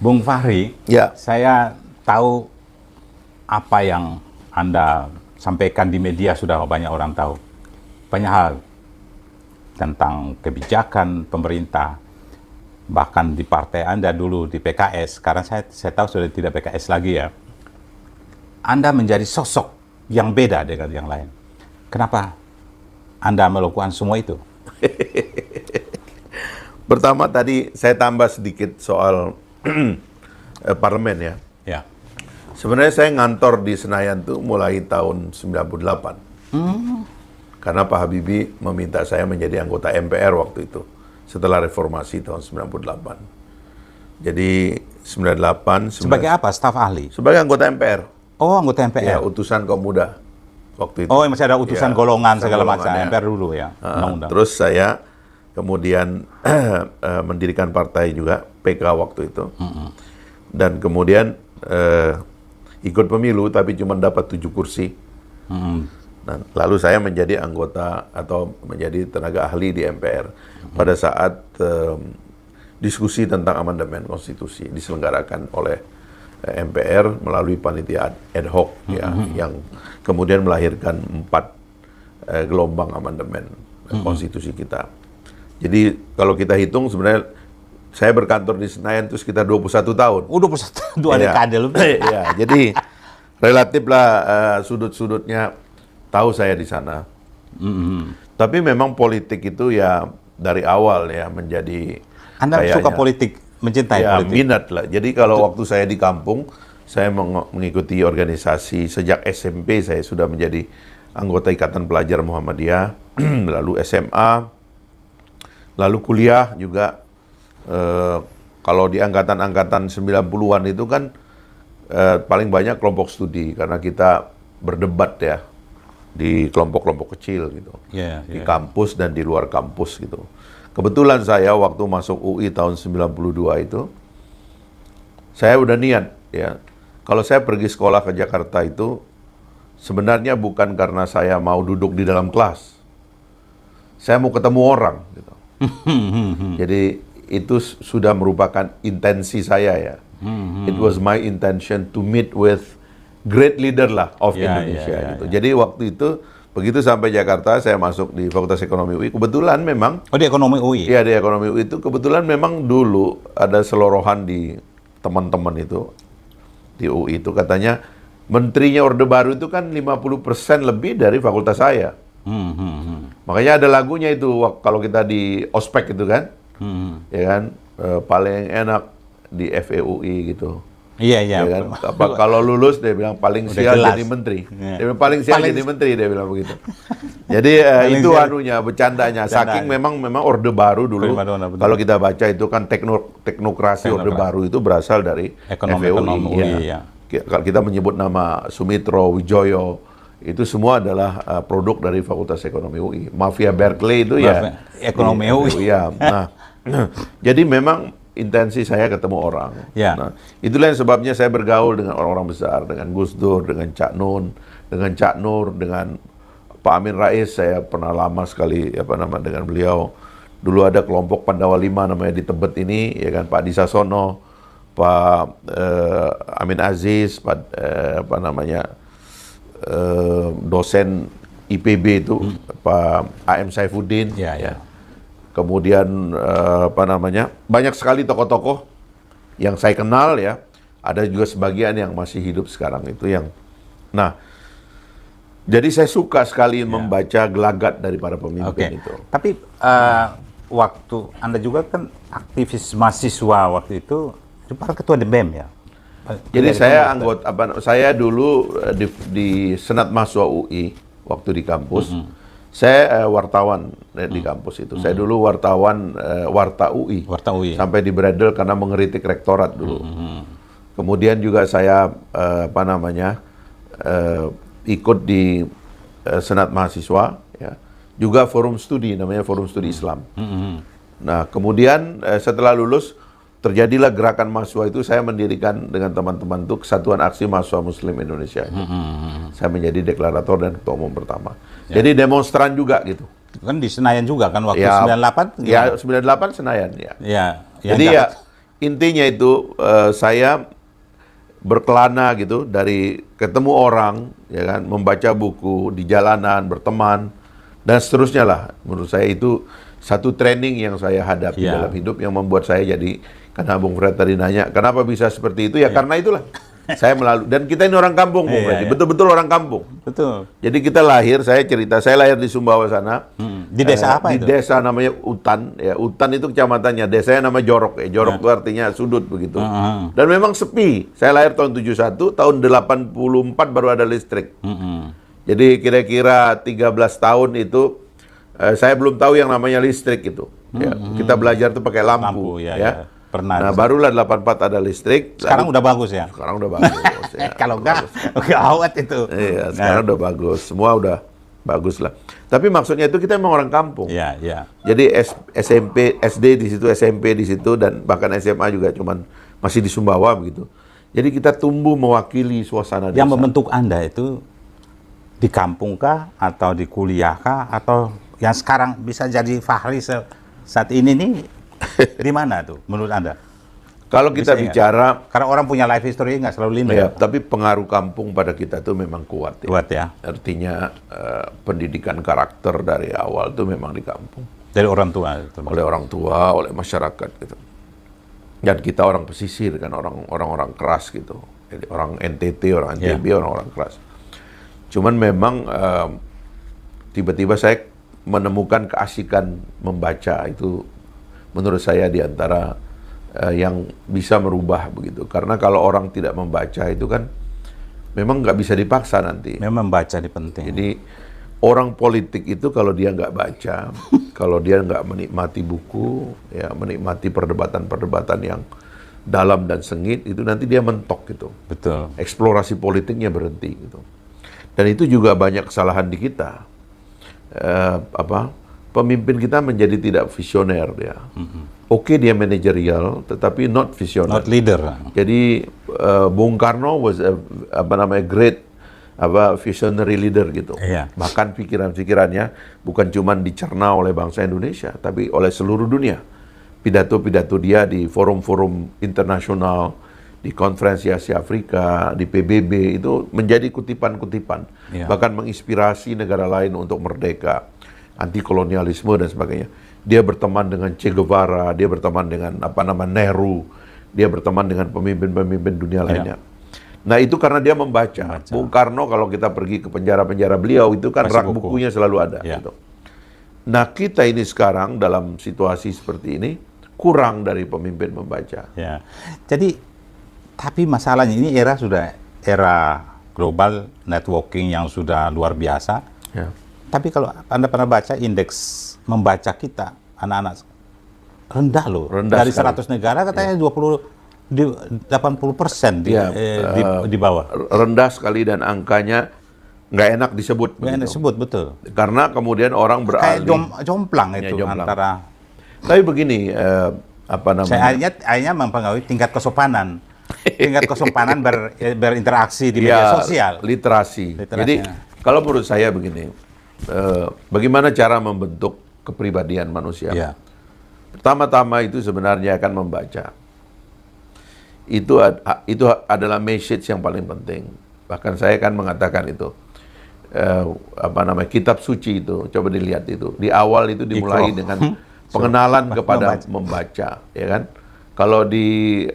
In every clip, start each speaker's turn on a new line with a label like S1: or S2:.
S1: Bung Fahri,
S2: Ya.
S1: saya tahu apa yang Anda sampaikan di media sudah banyak orang tahu. Banyak hal tentang kebijakan pemerintah, bahkan di partai Anda dulu di PKS, sekarang saya tahu sudah tidak PKS lagi ya. Anda menjadi sosok yang beda dengan yang lain. Kenapa Anda melakukan semua itu?
S2: Pertama tadi saya tambah sedikit soal parlemen ya.
S1: Ya.
S2: Sebenarnya saya ngantor di Senayan tuh mulai tahun 98. Karena Pak Habibie meminta saya menjadi anggota MPR waktu itu. Setelah reformasi tahun 98. Jadi 98...
S1: Sebagai apa? Staf ahli?
S2: Sebagai anggota MPR.
S1: Oh, anggota
S2: Ya,
S1: MPR.
S2: utusan kaum muda waktu itu.
S1: Oh, masih ada utusan
S2: Ya,
S1: golongan segala macam.
S2: golongannya.
S1: MPR dulu ya. Undang-undang.
S2: Terus saya kemudian mendirikan partai juga, PK waktu itu. Dan kemudian ikut pemilu tapi cuma dapat 7 kursi. Dan lalu saya menjadi anggota atau menjadi tenaga ahli di MPR pada saat diskusi tentang amandemen konstitusi diselenggarakan oleh MPR melalui panitia ad hoc ya, yang kemudian melahirkan 4 gelombang amandemen konstitusi kita. Jadi kalau kita hitung sebenarnya saya berkantor di Senayan itu sekitar 21 tahun.
S1: 21, 2 dekade lebih.
S2: Ya, jadi relatif lah sudut-sudutnya tahu saya di sana. Tapi memang politik itu ya dari awal ya menjadi
S1: Anda
S2: kayaknya,
S1: suka politik, mencintai
S2: ya,
S1: politik.
S2: minat lah. Jadi kalau waktu saya di kampung, saya mengikuti organisasi sejak SMP. Saya sudah menjadi anggota Ikatan Pelajar Muhammadiyah, lalu SMA, lalu kuliah juga. Kalau di angkatan-angkatan 90-an itu kan paling banyak kelompok studi karena kita berdebat ya di kelompok-kelompok kecil gitu, di kampus dan di luar kampus gitu. Kebetulan saya waktu masuk UI tahun 92 itu, saya udah niat ya, kalau saya pergi sekolah ke Jakarta itu sebenarnya bukan karena saya mau duduk di dalam kelas, saya mau ketemu orang gitu. Jadi itu sudah merupakan intensi saya ya. It was my intention to meet with great leader lah of Indonesia gitu. Jadi waktu itu begitu sampai Jakarta saya masuk di Fakultas Ekonomi UI. Kebetulan memang
S1: di Ekonomi UI.
S2: Iya, di Ekonomi UI itu kebetulan memang dulu ada selorohan di teman-teman itu di UI itu katanya menterinya Orde Baru itu kan 50% lebih dari fakultas saya. Makanya ada lagunya itu kalau kita di ospek itu kan. Ya kan paling enak di FEUI gitu.
S1: Iya.
S2: Ya kan? Kalau lulus dia bilang paling sial jadi menteri. Dia bilang paling sial jadi menteri, dia bilang begitu. Jadi itu anunya bercandanya. Saking memang Orde Baru dulu. Kalau kita baca itu kan teknokrasi Orde Baru itu berasal dari FEUI. Ya. Kita menyebut nama Sumitro, Wijoyo, itu semua adalah produk dari Fakultas Ekonomi UI. Mafia Berkeley itu ya
S1: Ekonomi UI.
S2: Ya. Nah, jadi memang intensi saya ketemu orang.
S1: Ya.
S2: Nah, itulah yang sebabnya saya bergaul dengan orang-orang besar, dengan Gus Dur, dengan Cak Nun, dengan Cak Nur, dengan Pak Amin Rais. Saya pernah lama sekali dengan beliau. Dulu ada kelompok Pandawa 5 namanya di Tebet ini, ya kan, Pak Disasono, Pak Amin Aziz, Pak dosen IPB itu Pak AM Saifuddin. Ya. Kemudian banyak sekali tokoh-tokoh yang saya kenal ya. Ada juga sebagian yang masih hidup sekarang itu yang. Nah, jadi saya suka sekali membaca gelagat dari para pemimpin itu.
S1: Tapi waktu Anda juga kan aktivis mahasiswa waktu itu para ketua DBM ya.
S2: Jadi saya saya dulu di Senat Mahasiswa UI waktu di kampus. Saya wartawan di kampus itu. Saya dulu wartawan Warta UI. Sampai di Bredel karena mengkritik rektorat dulu. Kemudian juga saya ikut di Senat Mahasiswa ya. Juga forum studi namanya Forum Studi Islam. Nah, kemudian setelah lulus terjadilah gerakan mahasiswa itu, saya mendirikan dengan teman-teman itu Kesatuan Aksi Mahasiswa Muslim Indonesia. Saya menjadi deklarator dan ketua umum pertama. Jadi demonstran juga gitu.
S1: Kan di Senayan juga kan waktu 98?
S2: Ya, 98 Senayan ya.
S1: Ya.
S2: Jadi ya intinya itu saya berkelana gitu dari ketemu orang, ya kan, membaca buku di jalanan, berteman dan seterusnya lah. Menurut saya itu satu training yang saya hadapi dalam hidup yang membuat saya jadi, karena Bung Fred tadi nanya, kenapa bisa seperti itu? Ya karena itulah. Saya melalui, dan kita ini orang kampung, Bung Fred, betul-betul orang kampung.
S1: Betul.
S2: Jadi kita lahir, saya cerita, saya lahir di Sumbawa sana.
S1: Di desa apa itu?
S2: Di desa namanya Utan, ya Utan itu kecamatannya, desanya nama Jorok, ya Jorok itu artinya sudut begitu. Dan memang sepi. Saya lahir tahun 71, tahun 84 baru ada listrik. Jadi kira-kira 13 tahun itu saya belum tahu yang namanya listrik itu. Ya, kita belajar tuh pakai lampu, ya.
S1: Pernah.
S2: Nah, barulah 84 ada listrik.
S1: Sekarang udah bagus ya?
S2: Sekarang udah bagus. Ya.
S1: Kalau enggak, gawat itu.
S2: Iya, sekarang udah bagus. Semua udah bagus lah. Tapi maksudnya itu kita memang orang kampung.
S1: Iya, iya.
S2: Jadi SMP, SD di situ, SMP di situ, dan bahkan SMA juga cuman masih di Sumbawa begitu. Jadi kita tumbuh mewakili suasana desa.
S1: Yang membentuk Anda itu di kampung kah, atau di kuliah kah, atau yang sekarang bisa jadi Fahri saat ini nih, di mana tuh menurut Anda?
S2: Kalau kita bicara,
S1: karena orang punya life history nggak selalu linear.
S2: ya, tapi pengaruh kampung pada kita tuh memang kuat. Ya.
S1: Kuat ya.
S2: Artinya pendidikan karakter dari awal tuh memang di kampung.
S1: Dari orang tua.
S2: Oleh orang tua, oleh masyarakat gitu. Dan kita orang pesisir kan, orang-orang keras gitu. Jadi orang NTT, orang NTB, orang-orang keras. Cuman memang tiba-tiba saya menemukan keasikan membaca itu. Menurut saya di antara yang bisa merubah begitu. Karena kalau orang tidak membaca itu kan memang nggak bisa dipaksa nanti.
S1: Memang membaca ini penting.
S2: Jadi orang politik itu kalau dia nggak baca, kalau dia nggak menikmati buku, ya menikmati perdebatan-perdebatan yang dalam dan sengit, itu nanti dia mentok gitu.
S1: Betul.
S2: Eksplorasi politiknya berhenti gitu. Dan itu juga banyak kesalahan di kita. Pemimpin kita menjadi tidak visioner ya. Oke, dia manajerial, tetapi not visioner.
S1: Not leader.
S2: Jadi Bung Karno was great visionary leader gitu.
S1: Iya.
S2: Bahkan pikiran-pikirannya bukan cuma dicerna oleh bangsa Indonesia, tapi oleh seluruh dunia. Pidato-pidato dia di forum-forum internasional, di konferensi Asia Afrika, di PBB itu menjadi kutipan-kutipan.
S1: Iya.
S2: Bahkan menginspirasi negara lain untuk merdeka, anti kolonialisme dan sebagainya. Dia berteman dengan Che Guevara, dia berteman dengan Nehru, dia berteman dengan pemimpin-pemimpin dunia lainnya. Nah itu karena dia membaca. Bung Karno kalau kita pergi ke penjara-penjara beliau itu kan rak bukunya selalu ada. Gitu. Nah kita ini sekarang dalam situasi seperti ini kurang dari pemimpin membaca.
S1: Ya. Jadi tapi masalahnya ini sudah era global networking yang sudah luar biasa.
S2: Ya.
S1: Tapi kalau Anda pernah baca indeks membaca kita, anak-anak rendah loh.
S2: Rendah
S1: dari
S2: sekali.
S1: 100 negara katanya 80% di bawah.
S2: Rendah sekali dan angkanya nggak enak disebut.
S1: Nggak enak disebut, betul.
S2: Karena kemudian orang beralih.
S1: Kayak jomplang itu
S2: jomplang.
S1: antara.
S2: Tapi begini,
S1: Saya akhirnya mempengaruhi tingkat kesopanan. Tingkat kesopanan berinteraksi di media sosial.
S2: Literasi. Jadi kalau menurut saya begini, bagaimana cara membentuk kepribadian manusia?
S1: Ya.
S2: Pertama-tama itu sebenarnya akan membaca. Itu adalah message yang paling penting. Bahkan saya kan mengatakan itu. Kitab suci itu, coba dilihat itu. Di awal itu dimulai dengan pengenalan kepada membaca, ya kan? Kalau di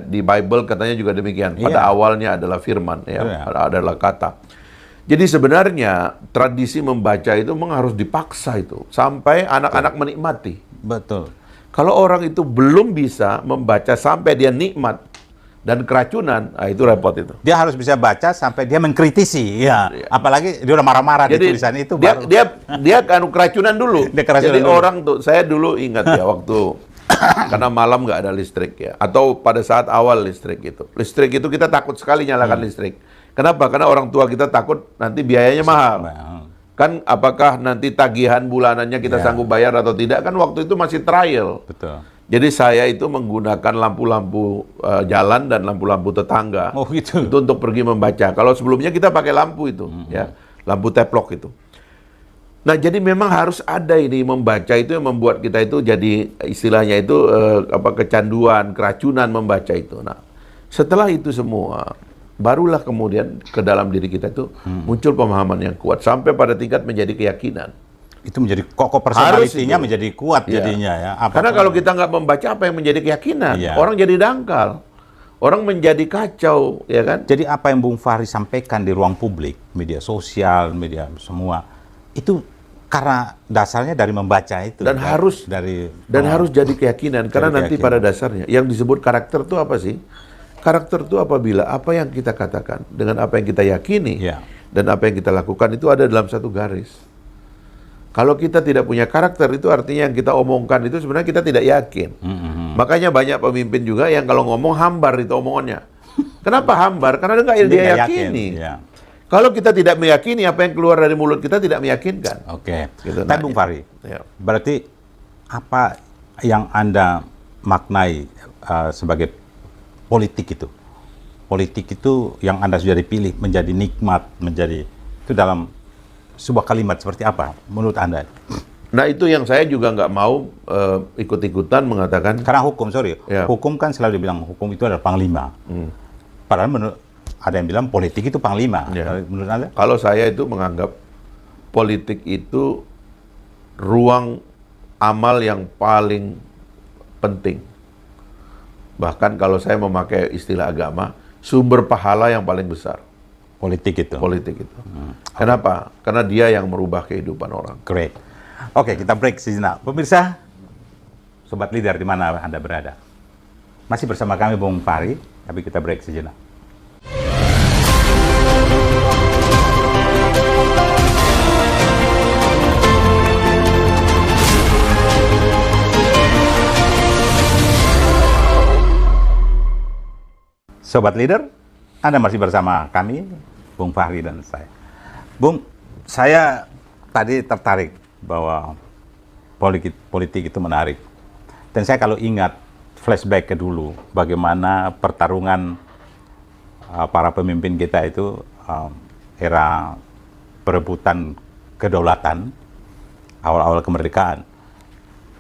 S2: di Bible katanya juga demikian. Pada awalnya adalah firman, ya, adalah kata. Jadi sebenarnya tradisi membaca itu memang harus dipaksa itu sampai anak-anak menikmati.
S1: Betul.
S2: Kalau orang itu belum bisa membaca sampai dia nikmat dan keracunan, itu repot itu.
S1: Dia harus bisa baca sampai dia mengkritisi, ya. Apalagi dia udah marah-marah di tulisan itu.
S2: Dia kan keracunan dulu. Jadi
S1: dulu.
S2: Orang tuh, saya dulu ingat ya waktu karena malam nggak ada listrik ya, atau pada saat awal listrik itu kita takut sekali nyalakan listrik. Kenapa? Karena orang tua kita takut nanti biayanya mahal. Kan apakah nanti tagihan bulanannya kita sanggup bayar atau tidak, kan waktu itu masih trial.
S1: Betul.
S2: Jadi saya itu menggunakan lampu-lampu jalan dan lampu-lampu tetangga.
S1: Oh gitu.
S2: Itu untuk pergi membaca. Kalau sebelumnya kita pakai lampu itu, ya, lampu teplok itu. Nah, jadi memang harus ada ini, membaca itu yang membuat kita itu jadi istilahnya itu kecanduan, keracunan membaca itu. Nah, setelah itu semua, barulah kemudian ke dalam diri kita itu muncul pemahaman yang kuat sampai pada tingkat menjadi keyakinan.
S1: Itu menjadi kokoh personalitinya menjadi kuat jadinya ya.
S2: Karena kalau kita nggak membaca, apa yang menjadi keyakinan? Orang jadi dangkal. Orang menjadi kacau, ya kan?
S1: Jadi apa yang Bung Fahri sampaikan di ruang publik, media sosial, media semua, itu karena dasarnya dari membaca itu.
S2: Dan harus jadi keyakinan. Karena nanti pada dasarnya, yang disebut karakter itu apa sih? Karakter itu apabila apa yang kita katakan dengan apa yang kita yakini dan apa yang kita lakukan itu ada dalam satu garis. Kalau kita tidak punya karakter, itu artinya yang kita omongkan itu sebenarnya kita tidak yakin. Makanya banyak pemimpin juga yang kalau ngomong hambar itu omongannya. Kenapa hambar? Karena dia yakini. Kalau kita tidak meyakini, apa yang keluar dari mulut kita tidak meyakinkan.
S1: Oke. Gitu. Tapi Bung Fahri, berarti apa yang Anda maknai sebagai politik itu? Politik itu yang Anda sudah dipilih menjadi nikmat, menjadi itu dalam sebuah kalimat seperti apa menurut Anda?
S2: Nah, itu yang saya juga nggak mau ikut-ikutan mengatakan.
S1: Karena hukum, hukum kan selalu dibilang hukum itu adalah panglima. Padahal ada yang bilang politik itu panglima. Menurut Anda?
S2: Kalau saya itu menganggap politik itu ruang amal yang paling penting. Bahkan kalau saya memakai istilah agama, sumber pahala yang paling besar.
S1: Politik itu?
S2: Politik itu. Kenapa? Karena dia yang merubah kehidupan orang.
S1: Great. Oke, kita break sejenak. Pemirsa, Sobat Leader di mana Anda berada? Masih bersama kami Bung Fahri, tapi kita break sejenak. Sobat Leader, Anda masih bersama kami, Bung Fahri dan saya. Bung, saya tadi tertarik bahwa politik itu menarik. Dan saya kalau ingat flashback ke dulu, bagaimana pertarungan para pemimpin kita itu era perebutan kedaulatan, awal-awal kemerdekaan.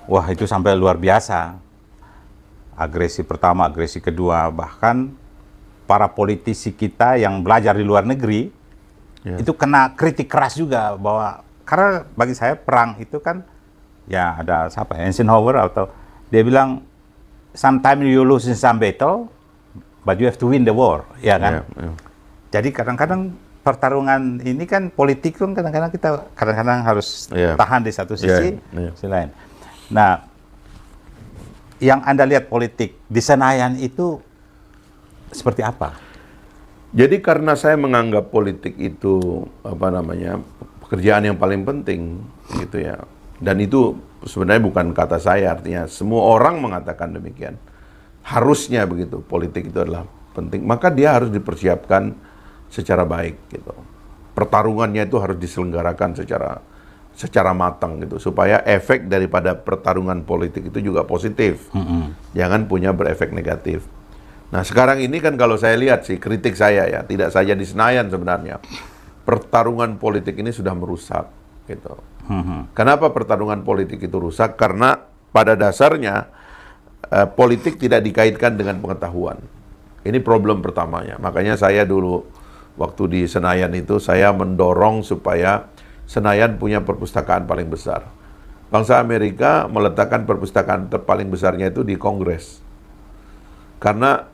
S1: Wah, itu sampai luar biasa. Agresi pertama, agresi kedua, bahkan para politisi kita yang belajar di luar negeri itu kena kritik keras juga bahwa karena bagi saya perang itu kan ya ada siapa Eisenhower atau dia bilang sometimes you lose in some battle but you have to win the war, ya kan? Jadi kadang-kadang pertarungan ini kan politik kan kadang-kadang kita harus tahan di satu sisi, sisi lain. Nah, yang Anda lihat politik di Senayan itu seperti apa?
S2: Jadi karena saya menganggap politik itu pekerjaan yang paling penting gitu ya. Dan itu sebenarnya bukan kata saya, artinya semua orang mengatakan demikian. Harusnya begitu, politik itu adalah penting. Maka dia harus dipersiapkan secara baik gitu. Pertarungannya itu harus diselenggarakan secara matang gitu supaya efek daripada pertarungan politik itu juga positif. Jangan punya berefek negatif. Nah, sekarang ini kan kalau saya lihat sih, kritik saya ya, tidak saja di Senayan sebenarnya. Pertarungan politik ini sudah merusak, gitu. Kenapa pertarungan politik itu rusak? Karena pada dasarnya, politik tidak dikaitkan dengan pengetahuan. Ini problem pertamanya. Makanya saya dulu, waktu di Senayan itu, saya mendorong supaya Senayan punya perpustakaan paling besar. Bangsa Amerika meletakkan perpustakaan paling besarnya itu di Kongres. Karena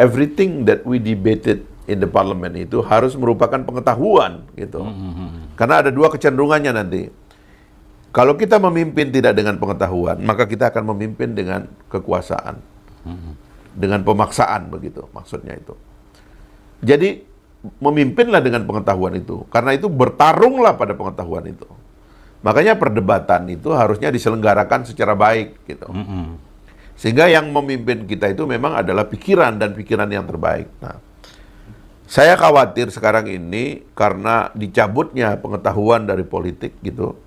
S2: everything that we debated in the parliament itu harus merupakan pengetahuan gitu. Karena ada dua kecenderungannya nanti. Kalau kita memimpin tidak dengan pengetahuan, maka kita akan memimpin dengan kekuasaan. Dengan pemaksaan begitu maksudnya itu. Jadi memimpinlah dengan pengetahuan itu. Karena itu bertarunglah pada pengetahuan itu. Makanya perdebatan itu harusnya diselenggarakan secara baik gitu. Sehingga yang memimpin kita itu memang adalah pikiran dan pikiran yang terbaik. Nah, saya khawatir sekarang ini karena dicabutnya pengetahuan dari politik gitu,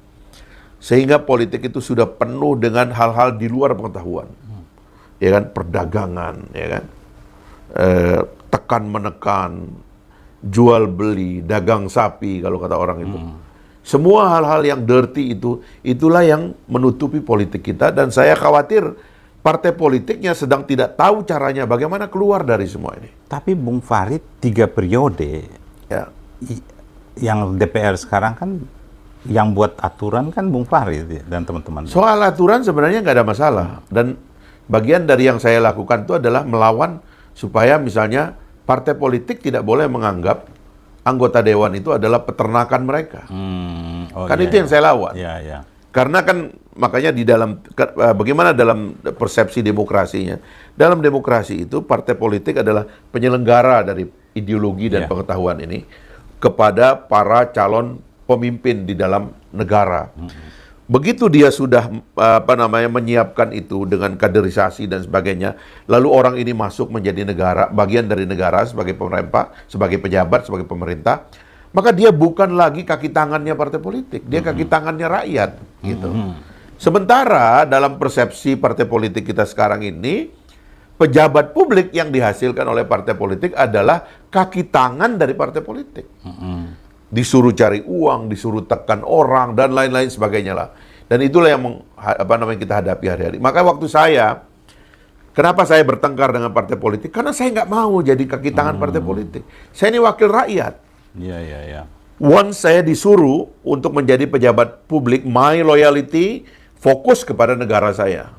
S2: sehingga politik itu sudah penuh dengan hal-hal di luar pengetahuan, ya kan, perdagangan, ya kan, tekan menekan, jual beli, dagang sapi kalau kata orang itu. Semua hal-hal yang dirty itulah yang menutupi politik kita, dan saya khawatir partai politiknya sedang tidak tahu caranya bagaimana keluar dari semua ini.
S1: Tapi Bung Farid 3 periode,
S2: Ya.
S1: yang DPR sekarang kan yang buat aturan kan Bung Farid dan teman-teman.
S2: Soal aturan sebenarnya nggak ada masalah, dan bagian dari yang saya lakukan itu adalah melawan supaya misalnya partai politik tidak boleh menganggap anggota dewan itu adalah peternakan mereka. Kan itu yang saya lawan.
S1: Iya, iya.
S2: Karena kan makanya di dalam bagaimana dalam persepsi demokrasinya. Dalam demokrasi itu partai politik adalah penyelenggara dari ideologi dan pengetahuan ini kepada para calon pemimpin di dalam negara. Begitu dia sudah menyiapkan itu dengan kaderisasi dan sebagainya, lalu orang ini masuk menjadi negara, bagian dari negara sebagai pemerintah, sebagai pejabat, sebagai pemerintah, maka dia bukan lagi kaki tangannya partai politik, dia kaki tangannya rakyat, gitu. Sementara dalam persepsi partai politik kita sekarang ini, pejabat publik yang dihasilkan oleh partai politik adalah kaki tangan dari partai politik. Disuruh cari uang, disuruh tekan orang, dan lain-lain sebagainya lah. Dan itulah yang kita hadapi hari-hari. Maka waktu kenapa saya bertengkar dengan partai politik? Karena saya nggak mau jadi kaki tangan partai politik. Saya ini wakil rakyat.
S1: Iya, iya, iya.
S2: Once saya disuruh untuk menjadi pejabat publik, my loyalty fokus kepada negara saya.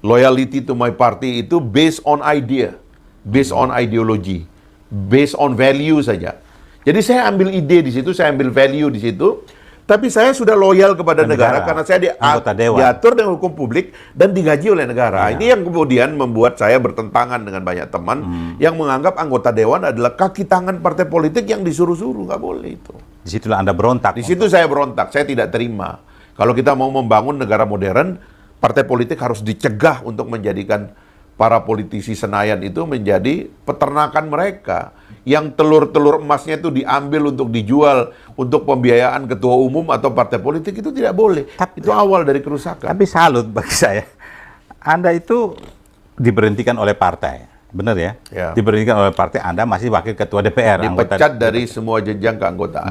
S2: Loyalty to my party itu based on idea, based on ideology, based on value saja. Jadi saya ambil ide di situ, saya ambil value di situ, tapi saya sudah loyal kepada negara karena saya diatur dengan hukum publik dan digaji oleh negara. Ini yang kemudian membuat saya bertentangan dengan banyak teman yang menganggap anggota dewan adalah kaki tangan partai politik yang disuruh-suruh. Nggak boleh itu.
S1: Disitulah Anda berontak.
S2: Di situ saya berontak, saya tidak terima. Kalau kita mau membangun negara modern, partai politik harus dicegah untuk menjadikan para politisi Senayan itu menjadi peternakan mereka. Yang telur-telur emasnya itu diambil untuk dijual untuk pembiayaan ketua umum atau partai politik, itu tidak boleh. Itu awal dari kerusakan.
S1: Tapi salut bagi saya. Anda itu diberhentikan oleh partai. Benar ya? Diberhentikan oleh partai, Anda masih wakil ketua DPR.
S2: Dipecat dari semua jenjang keanggotaan.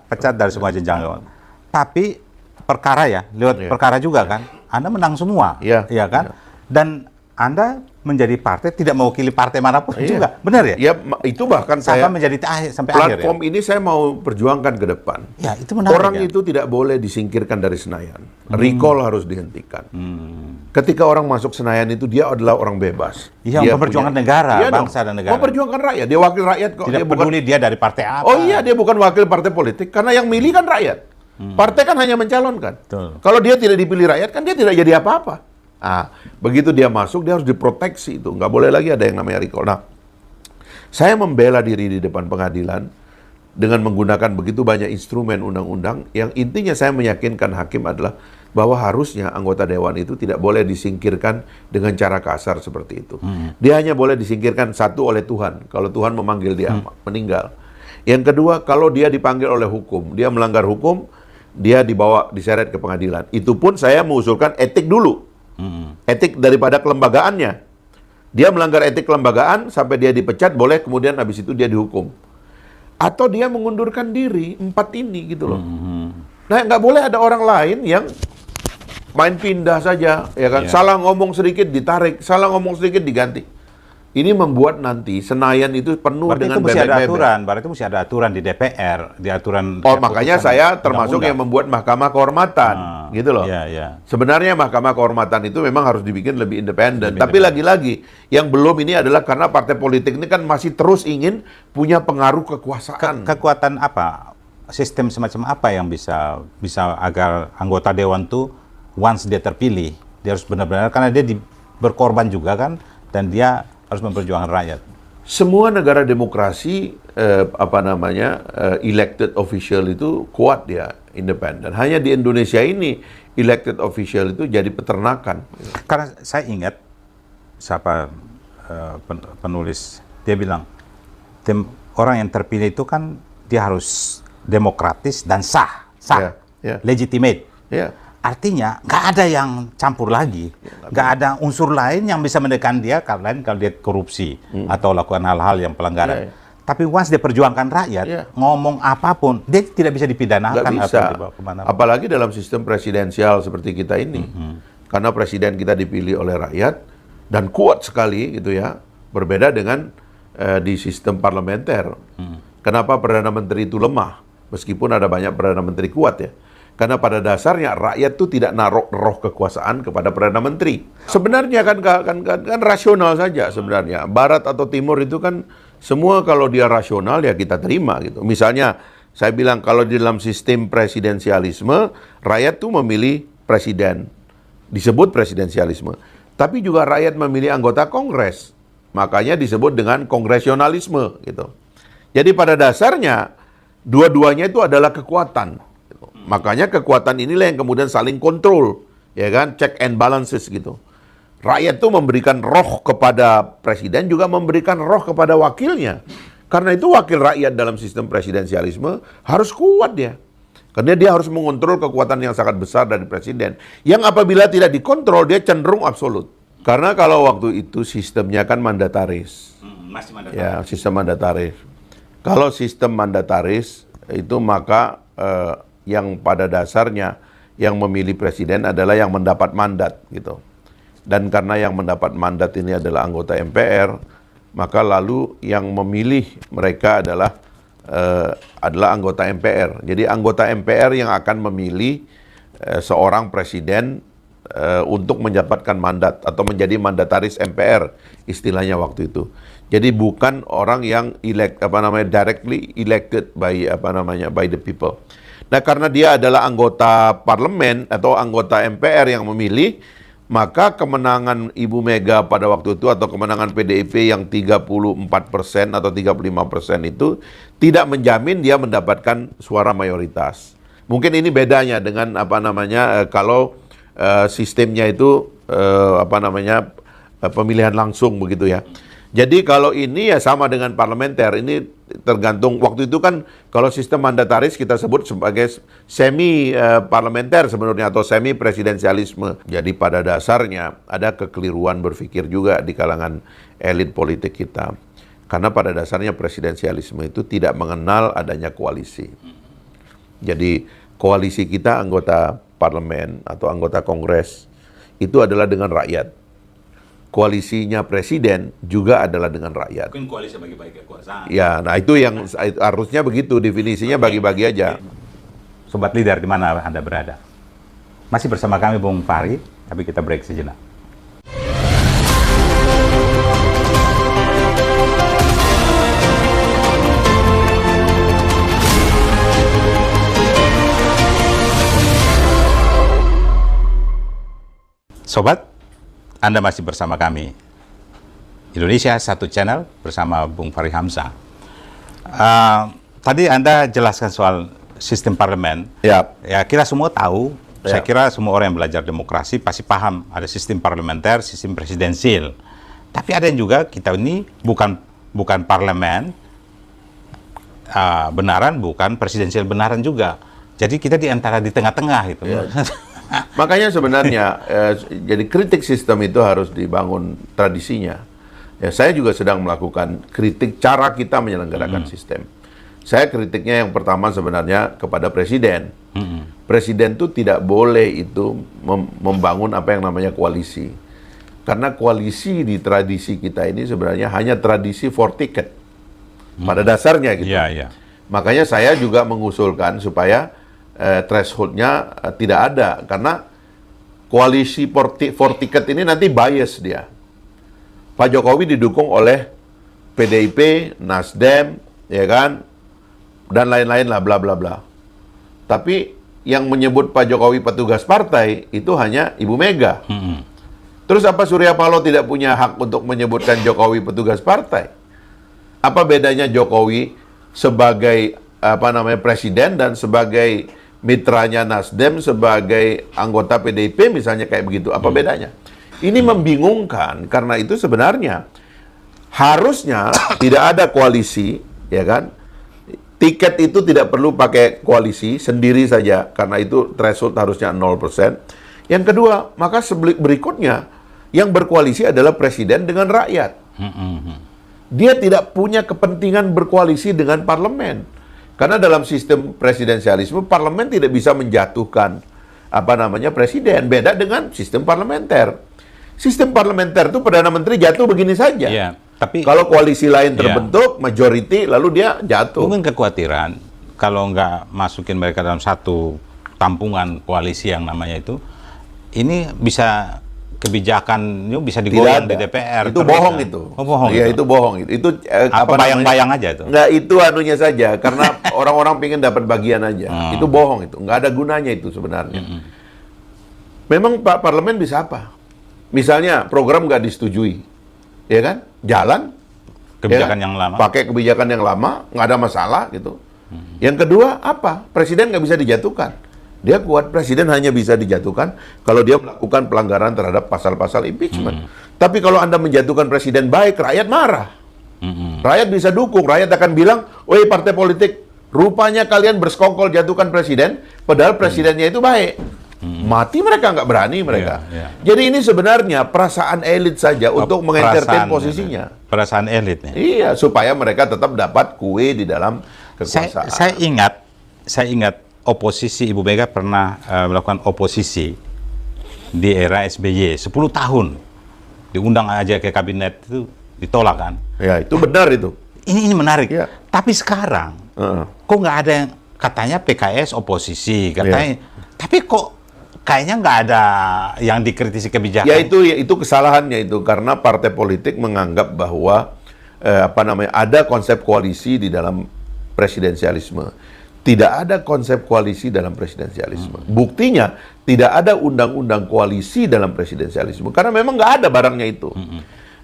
S1: Pecat dari semua jenjang. Tapi perkara lewat perkara juga kan. Anda menang semua. Iya kan? Dan Anda menjadi partai, tidak mewakili partai manapun juga. Benar ya?
S2: Ya, itu bahkan saya
S1: menjadi sampai
S2: platform
S1: akhir,
S2: ini saya mau perjuangkan ke depan.
S1: Ya, itu menarik.
S2: Orang itu tidak boleh disingkirkan dari Senayan. Recall harus dihentikan. Ketika orang masuk Senayan itu dia adalah orang bebas.
S1: Iya, memperjuangkan negara, bangsa dan negara.
S2: Memperjuangkan rakyat. Dia wakil rakyat kok.
S1: Tidak peduli dia dari partai apa.
S2: Oh iya, dia bukan wakil partai politik karena yang milih kan rakyat. Partai kan hanya mencalonkan. Kalau dia tidak dipilih rakyat kan dia tidak jadi apa-apa. Begitu dia masuk, dia harus diproteksi itu. Nggak boleh lagi ada yang namanya recall. Nah, saya membela diri di depan pengadilan dengan menggunakan begitu banyak instrumen undang-undang yang intinya saya meyakinkan hakim adalah bahwa harusnya anggota dewan itu tidak boleh disingkirkan dengan cara kasar seperti itu. Dia hanya boleh disingkirkan satu oleh Tuhan. Kalau Tuhan memanggil dia meninggal. Yang kedua, kalau dia dipanggil oleh hukum, dia melanggar hukum, dia diseret ke pengadilan. Itu pun saya mengusulkan etik dulu. Etik daripada kelembagaannya. Dia melanggar etik kelembagaan sampai dia dipecat, boleh kemudian habis itu dia dihukum. Atau dia mengundurkan diri, 4 ini gitu loh. Nah, nggak boleh ada orang lain yang main pindah saja, ya kan? Salah ngomong sedikit ditarik, salah ngomong sedikit diganti. Ini membuat nanti Senayan itu penuh dengan bebek-bebek.
S1: Berarti itu mesti ada aturan di DPR, di aturan.
S2: Makanya saya termasuk yang membuat Mahkamah Kehormatan, gitu loh. Sebenarnya Mahkamah Kehormatan itu memang harus dibikin lebih independen. Tapi lagi-lagi, yang belum ini adalah karena partai politik ini kan masih terus ingin punya pengaruh kekuasaan.
S1: Kekuatan apa? Sistem semacam apa yang bisa agar anggota dewan tuh once dia terpilih, dia harus benar-benar, karena dia berkorban juga kan, dan dia harus memperjuangkan rakyat.
S2: Semua negara demokrasi elected official itu kuat, dia independen. Hanya di Indonesia ini elected official itu jadi peternakan.
S1: Karena saya ingat penulis, dia bilang orang yang terpilih itu kan dia harus demokratis dan sah, legitimate. Artinya nggak ada yang campur lagi, nggak ada unsur lain yang bisa menekan dia kalau dia korupsi atau lakukan hal-hal yang pelanggaran. Tapi once dia perjuangkan rakyat, ngomong apapun, dia tidak bisa dipidanakan.
S2: Nggak bisa.
S1: Atau dibawa kemana-mana.
S2: Apalagi dalam sistem presidensial seperti kita ini. Karena presiden kita dipilih oleh rakyat dan kuat sekali gitu ya. Berbeda dengan di sistem parlementer. Kenapa Perdana Menteri itu lemah? Meskipun ada banyak Perdana Menteri kuat ya. Karena pada dasarnya rakyat itu tidak naruh roh kekuasaan kepada Perdana Menteri. Sebenarnya kan rasional saja sebenarnya. Barat atau Timur itu kan semua kalau dia rasional ya kita terima gitu. Misalnya saya bilang kalau di dalam sistem presidensialisme, rakyat tuh memilih presiden. Disebut presidensialisme. Tapi juga rakyat memilih anggota Kongres. Makanya disebut dengan kongresionalisme gitu. Jadi pada dasarnya dua-duanya itu adalah kekuatan. Makanya kekuatan inilah yang kemudian saling kontrol, ya kan, check and balances gitu. Rakyat itu memberikan roh kepada presiden, juga memberikan roh kepada wakilnya. Karena itu wakil rakyat dalam sistem presidensialisme harus kuat dia. Karena dia harus mengontrol kekuatan yang sangat besar dari presiden. Yang apabila tidak dikontrol, dia cenderung absolut. Karena kalau waktu itu sistemnya kan mandataris.
S1: Masih mandataris.
S2: Ya, sistem mandataris. Kalau sistem mandataris itu maka yang pada dasarnya yang memilih presiden adalah yang mendapat mandat gitu. Dan karena yang mendapat mandat ini adalah anggota MPR, maka lalu yang memilih mereka adalah anggota MPR. Jadi anggota MPR yang akan memilih seorang presiden untuk mendapatkan mandat atau menjadi mandataris MPR istilahnya waktu itu. Jadi bukan orang yang directly elected by by the people. Nah, karena dia adalah anggota parlemen atau anggota MPR yang memilih, maka kemenangan Ibu Mega pada waktu itu atau kemenangan PDIP yang 34% atau 35% itu tidak menjamin dia mendapatkan suara mayoritas. Mungkin ini bedanya dengan kalau sistemnya itu pemilihan langsung begitu ya. Jadi kalau ini ya sama dengan parlementer, ini tergantung waktu itu kan kalau sistem mandataris kita sebut sebagai semi parlementer sebenarnya atau semi presidensialisme. Jadi pada dasarnya ada kekeliruan berpikir juga di kalangan elit politik kita. Karena pada dasarnya presidensialisme itu tidak mengenal adanya koalisi. Jadi koalisi kita anggota parlemen atau anggota kongres itu adalah dengan rakyat. Koalisinya presiden juga adalah dengan rakyat.
S1: Mungkin koalisi bagi-bagi kekuasaan.
S2: Ya, nah itu yang harusnya begitu, definisinya bagi-bagi aja.
S1: Sobat Leader, di mana Anda berada? Masih bersama kami Bung Fahri, tapi kita break sejenak. Sobat, Anda masih bersama kami, Indonesia Satu Channel, bersama Bung Fahri Hamzah. Tadi Anda jelaskan soal sistem parlemen. Ya, kita semua tahu, saya kira semua orang yang belajar demokrasi pasti paham, ada sistem parlementer, sistem presidensil. Tapi ada yang juga, kita ini bukan parlemen benaran, bukan presidensial benaran juga. Jadi kita di tengah-tengah gitu.
S2: Ya. Makanya sebenarnya jadi kritik sistem itu harus dibangun tradisinya. Ya, saya juga sedang melakukan kritik cara kita menyelenggarakan sistem. Saya kritiknya yang pertama sebenarnya kepada presiden. Presiden itu tidak boleh itu membangun apa yang namanya koalisi. Karena koalisi di tradisi kita ini sebenarnya hanya tradisi for ticket. Pada dasarnya gitu. Makanya saya juga mengusulkan supaya threshold-nya tidak ada, karena koalisi for ticket ini nanti bias dia. Pak Jokowi didukung oleh PDIP, Nasdem, ya kan, dan lain-lain lah, bla bla bla. Tapi yang menyebut Pak Jokowi petugas partai itu hanya Ibu Mega. Terus apa Surya Paloh tidak punya hak untuk menyebutkan Jokowi petugas partai? Apa bedanya Jokowi sebagai presiden dan sebagai mitranya Nasdem sebagai anggota PDIP misalnya kayak begitu? Apa bedanya? Ini membingungkan, karena itu sebenarnya harusnya tidak ada koalisi, ya kan? Tiket itu tidak perlu pakai koalisi, sendiri saja, karena itu threshold harusnya 0%. Yang kedua, maka berikutnya yang berkoalisi adalah presiden dengan rakyat. dia tidak punya kepentingan berkoalisi dengan parlemen. Karena dalam sistem presidensialisme, parlemen tidak bisa menjatuhkan presiden. Beda dengan sistem parlementer. Sistem parlementer itu Perdana Menteri jatuh begini saja.
S1: Iya, tapi
S2: kalau koalisi lain terbentuk, majority, lalu dia jatuh.
S1: Mungkin kekhawatiran kalau nggak masukin mereka dalam satu tampungan koalisi yang namanya itu, ini bisa kebijakannya bisa digoyang di DPR.
S2: Itu bohong itu.
S1: Oh, bohong.
S2: Iya, itu bohong. Itu
S1: bayang-bayang aja itu.
S2: Nggak, itu anunya saja. Karena orang-orang pengen dapat bagian aja. Itu bohong itu. Nggak ada gunanya itu sebenarnya. Memang Pak Parlemen bisa apa? Misalnya program nggak disetujui, ya kan? Jalan.
S1: Kebijakan
S2: ya kan?
S1: yang lama.
S2: Pakai kebijakan yang lama, nggak ada masalah gitu. Yang kedua apa? Presiden nggak bisa dijatuhkan. Dia kuat, presiden hanya bisa dijatuhkan kalau dia melakukan pelanggaran terhadap pasal-pasal impeachment. Tapi kalau Anda menjatuhkan presiden baik, rakyat marah. Rakyat bisa dukung, rakyat akan bilang, "Woi partai politik, rupanya kalian bersekongkol jatuhkan presiden, padahal presidennya itu baik." Mati mereka, nggak berani mereka. Jadi ini sebenarnya perasaan elit saja untuk mengentertain posisinya.
S1: Perasaan elit.
S2: Iya, supaya mereka tetap dapat kue di dalam kekuasaan.
S1: Saya ingat oposisi, Ibu Mega pernah melakukan oposisi di era SBY 10 tahun. Diundang aja ke kabinet itu ditolak kan.
S2: Ya, itu benar itu.
S1: Ini menarik.
S2: Ya.
S1: Tapi sekarang kok nggak ada yang katanya PKS oposisi, katanya. Tapi kok kayaknya nggak ada yang dikritisi kebijakan.
S2: Ya itu kesalahannya itu karena partai politik menganggap bahwa ada konsep koalisi di dalam presidensialisme. Tidak ada konsep koalisi dalam presidensialisme. Buktinya, tidak ada undang-undang koalisi dalam presidensialisme. Karena memang nggak ada barangnya itu.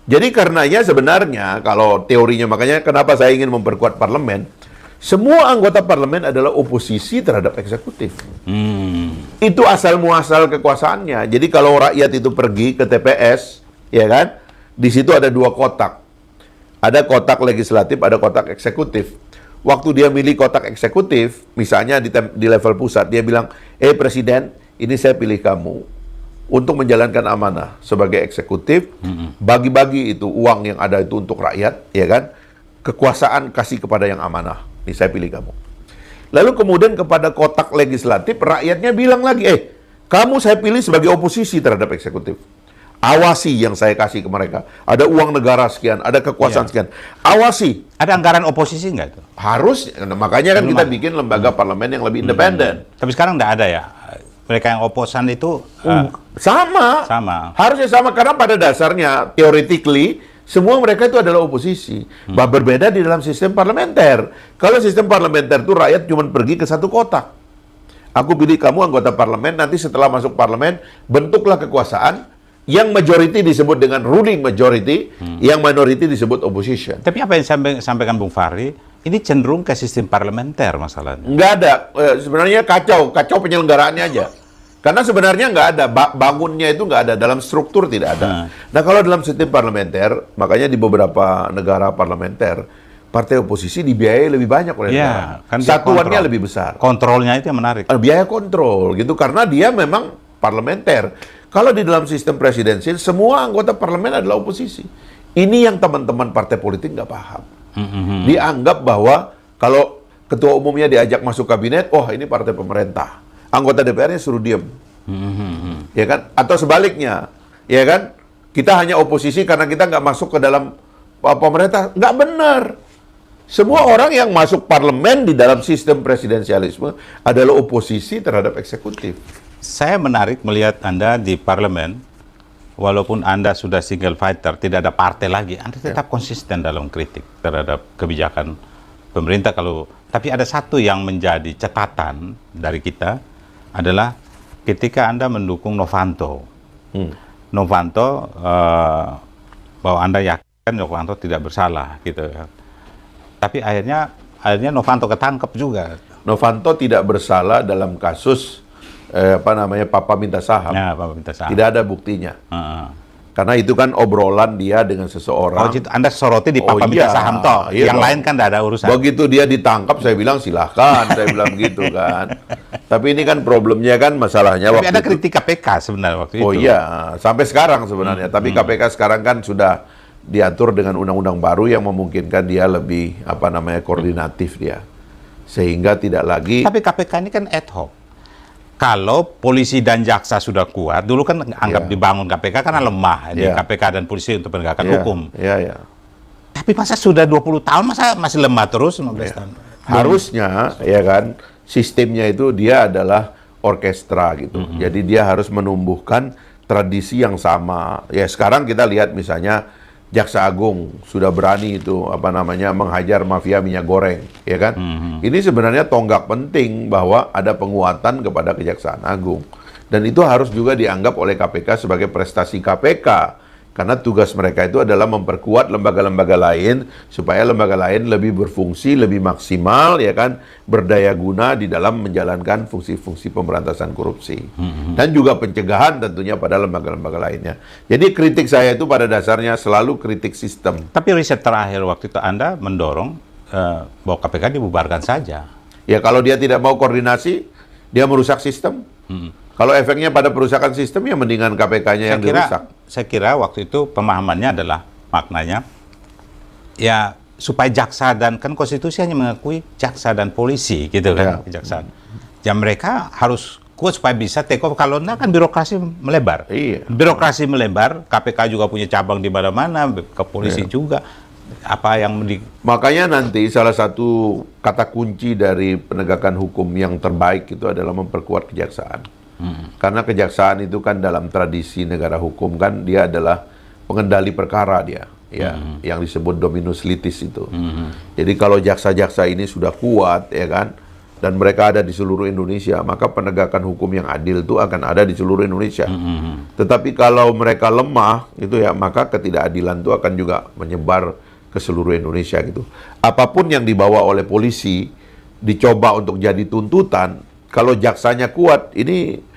S2: Jadi karenanya sebenarnya, kalau teorinya, makanya kenapa saya ingin memperkuat parlemen, semua anggota parlemen adalah oposisi terhadap eksekutif. Itu asal-muasal kekuasaannya. Jadi kalau rakyat itu pergi ke TPS, ya kan, di situ ada dua kotak. Ada kotak legislatif, ada kotak eksekutif. Waktu dia milih kotak eksekutif, misalnya di level pusat, dia bilang, Presiden, ini saya pilih kamu untuk menjalankan amanah sebagai eksekutif, bagi-bagi itu uang yang ada itu untuk rakyat, ya kan? Kekuasaan kasih kepada yang amanah. Ini saya pilih kamu. Lalu kemudian kepada kotak legislatif, rakyatnya bilang lagi, kamu saya pilih sebagai oposisi terhadap eksekutif. Awasi yang saya kasih ke mereka. Ada uang negara sekian, ada kekuasaan sekian. Awasi.
S1: Ada anggaran oposisi nggak itu?
S2: Harus, makanya kan kita bikin lembaga parlemen yang lebih independen.
S1: Tapi sekarang nggak ada ya? Mereka yang oposan itu
S2: sama. Harusnya sama, karena pada dasarnya, theoretically, semua mereka itu adalah oposisi. Berbeda di dalam sistem parlementer. Kalau sistem parlementer itu rakyat cuma pergi ke satu kotak. Aku pilih kamu anggota parlemen, nanti setelah masuk parlemen, bentuklah kekuasaan. Yang majority disebut dengan ruling majority, yang minority disebut opposition.
S1: Tapi apa yang sampaikan Bung Fahri, ini cenderung ke sistem parlementer masalahnya.
S2: Nggak ada. Sebenarnya kacau penyelenggaraannya aja. Karena sebenarnya nggak ada, bangunnya itu nggak ada, dalam struktur tidak ada. Nah kalau dalam sistem parlementer, makanya di beberapa negara parlementer, partai oposisi dibiayai lebih banyak oleh negara. Kan satuannya lebih besar.
S1: Kontrolnya itu yang menarik.
S2: Biaya kontrol gitu, karena dia memang parlementer. Kalau di dalam sistem presidensial, semua anggota parlemen adalah oposisi. Ini yang teman-teman partai politik nggak paham. Dianggap bahwa kalau ketua umumnya diajak masuk kabinet, ini partai pemerintah. Anggota DPR-nya suruh diem. Ya kan? Atau sebaliknya, ya kan? Kita hanya oposisi karena kita nggak masuk ke dalam pemerintah. Nggak benar. Semua orang yang masuk parlemen di dalam sistem presidensialisme adalah oposisi terhadap eksekutif.
S1: Saya menarik melihat Anda di parlemen, walaupun Anda sudah single fighter, tidak ada partai lagi, Anda tetap konsisten dalam kritik terhadap kebijakan pemerintah. Tapi ada satu yang menjadi catatan dari kita adalah ketika Anda mendukung Novanto. Novanto, bahwa Anda yakin Novanto tidak bersalah, gitu. Tapi akhirnya Novanto ketangkep juga.
S2: Novanto tidak bersalah dalam kasus Papa minta saham.
S1: Ya, Papa minta saham.
S2: Tidak ada buktinya. Karena itu kan obrolan dia dengan seseorang.
S1: Oh, itu Anda soroti di Papa minta saham toh.
S2: Iya,
S1: yang lain kan tidak ada urusan.
S2: Begitu dia ditangkap, saya bilang silahkan. Saya bilang gitu kan. Tapi ini kan problemnya kan masalahnya.
S1: Tapi ada kritik KPK sebenarnya waktu itu.
S2: Oh iya, sampai sekarang sebenarnya. Tapi KPK sekarang kan sudah diatur dengan undang-undang baru yang memungkinkan dia lebih koordinatif dia, sehingga tidak lagi.
S1: Tapi KPK ini kan ad hoc. Kalau polisi dan jaksa sudah kuat, dulu kan anggap dibangun KPK karena lemah, di KPK dan polisi untuk penegakan hukum. Tapi masa sudah 20 tahun, masa masih lemah terus 15 tahun?
S2: Harusnya, ya kan, sistemnya itu dia adalah orkestra gitu. Jadi dia harus menumbuhkan tradisi yang sama. Ya sekarang kita lihat misalnya Jaksa Agung sudah berani itu menghajar mafia minyak goreng, ya kan? Ini sebenarnya tonggak penting bahwa ada penguatan kepada Kejaksaan Agung. Dan itu harus juga dianggap oleh KPK sebagai prestasi KPK. Karena tugas mereka itu adalah memperkuat lembaga-lembaga lain supaya lembaga lain lebih berfungsi, lebih maksimal, ya kan, berdaya guna di dalam menjalankan fungsi-fungsi pemberantasan korupsi. Dan juga pencegahan tentunya pada lembaga-lembaga lainnya. Jadi kritik saya itu pada dasarnya selalu kritik sistem.
S1: Tapi riset terakhir waktu itu Anda mendorong bahwa KPK dibubarkan saja.
S2: Ya kalau dia tidak mau koordinasi, dia merusak sistem. Kalau efeknya pada perusakan sistem, ya mendingan KPK-nya yang dirusak.
S1: Saya kira waktu itu pemahamannya adalah maknanya, ya supaya jaksa dan, kan konstitusi hanya mengakui jaksa dan polisi, gitu kan, kejaksaan. Ya mereka harus kuat supaya bisa take off, kalau enggak kan birokrasi melebar. Birokrasi melebar, KPK juga punya cabang di mana-mana, ke polisi juga.
S2: Makanya nanti salah satu kata kunci dari penegakan hukum yang terbaik itu adalah memperkuat kejaksaan. Karena kejaksaan itu kan dalam tradisi negara hukum kan dia adalah pengendali perkara dia, ya, yang disebut dominus litis itu. Jadi kalau jaksa-jaksa ini sudah kuat, ya kan, dan mereka ada di seluruh Indonesia, maka penegakan hukum yang adil itu akan ada di seluruh Indonesia. Tetapi kalau mereka lemah, itu ya, maka ketidakadilan itu akan juga menyebar ke seluruh Indonesia gitu. Apapun yang dibawa oleh polisi dicoba untuk jadi tuntutan, kalau jaksanya kuat, ini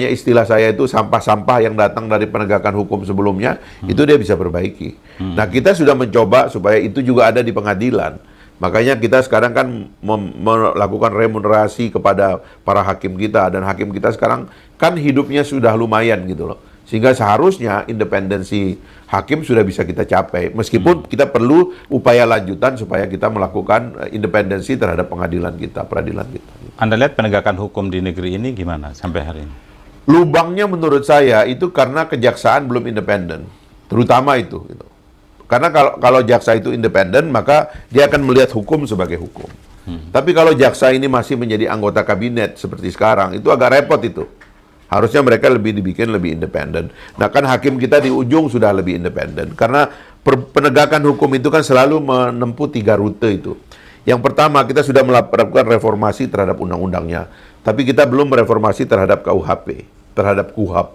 S2: istilah saya itu sampah-sampah yang datang dari penegakan hukum sebelumnya, itu dia bisa perbaiki. Nah, kita sudah mencoba supaya itu juga ada di pengadilan. Makanya kita sekarang kan melakukan remunerasi kepada para hakim kita, dan hakim kita sekarang kan hidupnya sudah lumayan gitu loh. Sehingga seharusnya independensi hakim sudah bisa kita capai. Meskipun kita perlu upaya lanjutan supaya kita melakukan independensi terhadap pengadilan kita, peradilan kita.
S1: Anda lihat penegakan hukum di negeri ini gimana sampai hari ini?
S2: Lubangnya menurut saya itu karena kejaksaan belum independen. Terutama itu. Gitu. Karena kalau jaksa itu independen, maka dia akan melihat hukum sebagai hukum. Tapi kalau jaksa ini masih menjadi anggota kabinet seperti sekarang, itu agak repot itu. Harusnya mereka dibikin lebih independen. Nah kan hakim kita di ujung sudah lebih independen. Karena penegakan hukum itu kan selalu menempuh 3 rute itu. Yang pertama, kita sudah melakukan reformasi terhadap undang-undangnya. Tapi kita belum mereformasi terhadap KUHP, terhadap KUHAP.